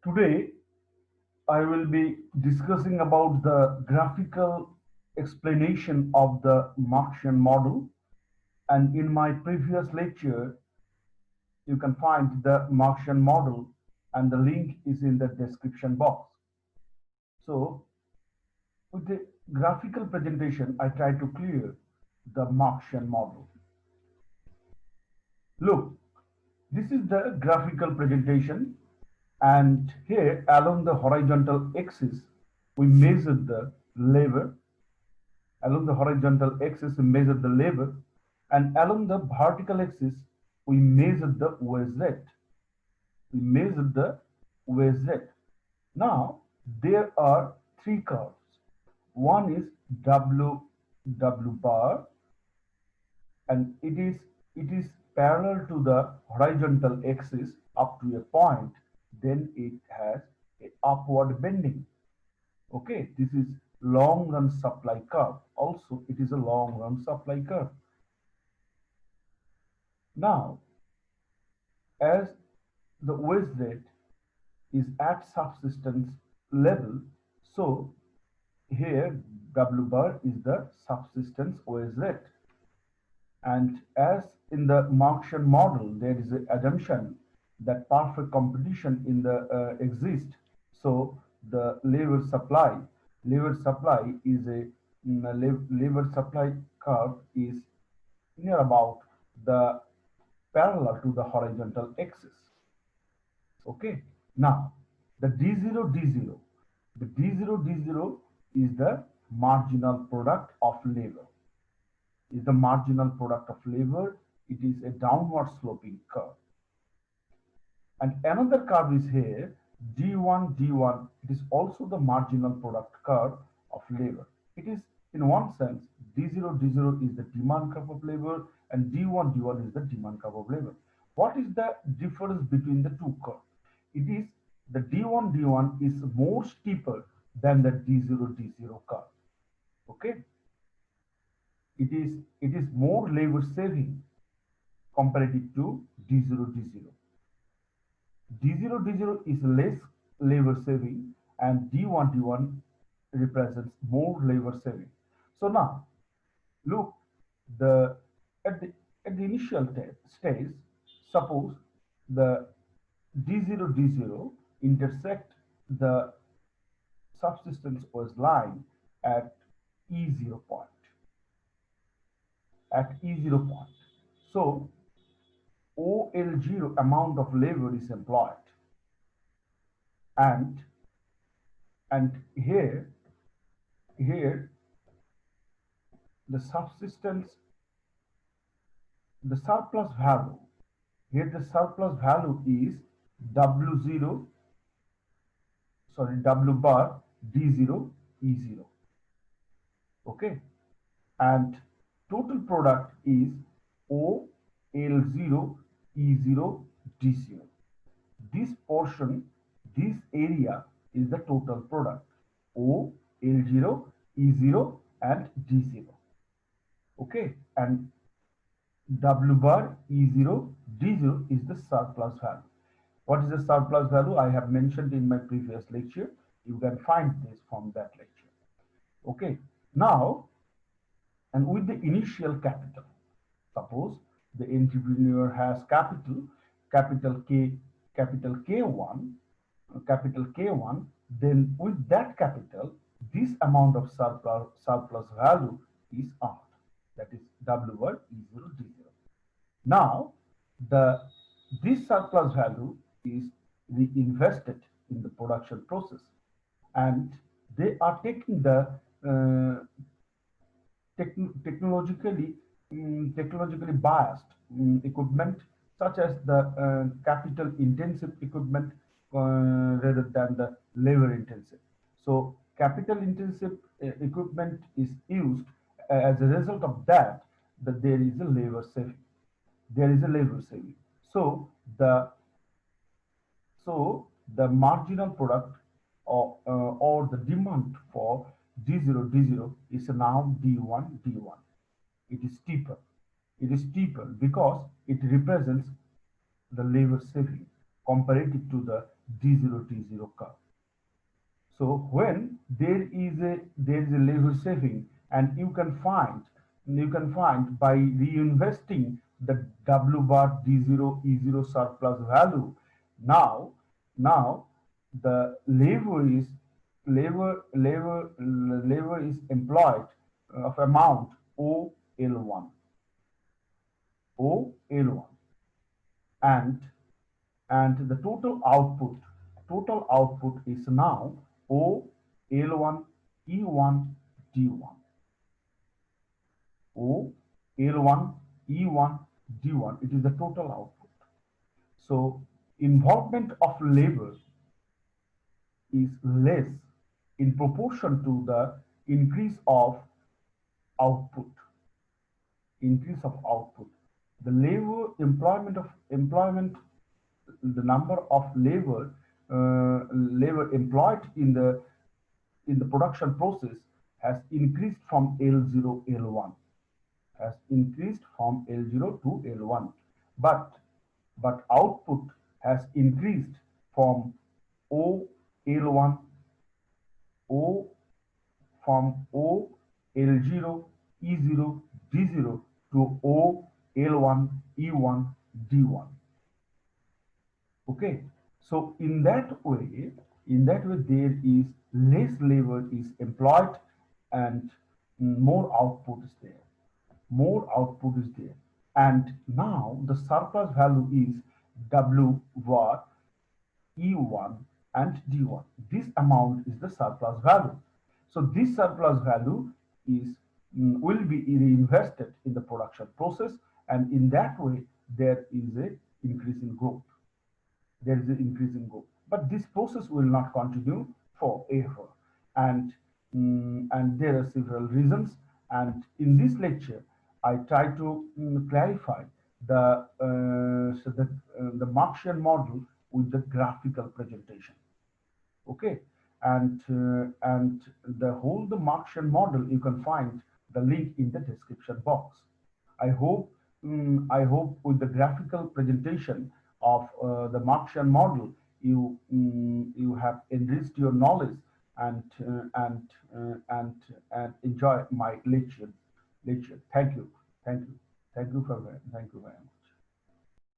Today, I will be discussing about the graphical explanation of the Marxian model. And in my previous lecture, you can find the Marxian model, and the link is in the description box. So, with the graphical presentation, I try to clear the Marxian model. Look, this is the graphical presentation, and here along the horizontal axis, we measure the labor. Along the horizontal axis, we measure the labor, and along the vertical axis, we measure the wage rate. We measure the wage rate. Now, there are three curves. One is W bar, and it is parallel to the horizontal axis up to a point. Then it has a upward bending. Okay, this is long run supply curve. Also, it is a long run supply curve. Now, as the wage rate is at subsistence level, so here W bar is the subsistence wage rate. And as in the Marxian model, there is an assumption that perfect competition in the exists. So the labor supply is a labor supply curve is near about the parallel to the horizontal axis. Okay. Now the D0 the D0 is the marginal product of labor. Is the marginal product of labor. It is a downward sloping curve. And another curve is here, D1. It is also the marginal product curve of labor. It is, in one sense, D0 is the demand curve of labor, and D1 is the demand curve of labor. What is the difference between the two curves? It is the D1 is more steeper than the D0 curve. Okay. It is more labor saving comparative to D0. D0 is less labor saving, and D1 represents more labor saving. So now look, the at the at the initial stage, suppose the D0 intersect the subsistence was line at E0 point. At E0 point. So OL0 amount of labor is employed, and here the subsistence, the surplus value, here the surplus value is W0, sorry, W bar D0 E0. Okay, and total product is OL0 E0 D0. This portion, this area is the total product, O, L0, E0 and D0. Okay, and W bar E0, D0 is the surplus value. What is the surplus value? I have mentioned in my previous lecture. You can find this from that lecture. Okay, now, and with the initial capital, suppose the entrepreneur has capital K, capital K1, then with that capital, this amount of surplus value is earned. That is W bar E0 D0. Now, this surplus value is reinvested in the production process, and they are taking the technologically biased equipment, such as the capital intensive equipment rather than the labor intensive. So capital intensive equipment is used. As a result of that, there is a labor saving. So the marginal product, or the demand for D0 is now D1. It is steeper. It is steeper because it represents the labor saving comparative to the D0 T0 curve. So when there is a labor saving, and you can find by reinvesting the W bar D0 E0 surplus value. Now now the labor is employed of amount OL1 OL1, and the total output is now O L1 E1 D1. O L1 E1 D1. It is the total output. So involvement of labor is less in proportion to the increase of output. Increase of output. The the number of labor employed in the production process has increased from L0 L1 has increased from L0 to L1, but output has increased from O L1 O from O L0 E0 D0 to O L1 E1 D1. Okay, so in that way there is less labor is employed, and more output is there. And now the surplus value is W var E1 and D1. This amount is the surplus value. So this surplus value is will be reinvested in the production process, and in that way there is a increase in growth. But this process will not continue forever, and there are several reasons. And in this lecture, I try to clarify the Marxian model with the graphical presentation. Okay, and the Marxian model, you can find the link in the description box. I hope with the graphical presentation of the Marxian model, you have enriched your knowledge, and enjoy my lecture. Thank you. Thank you. Thank you very much.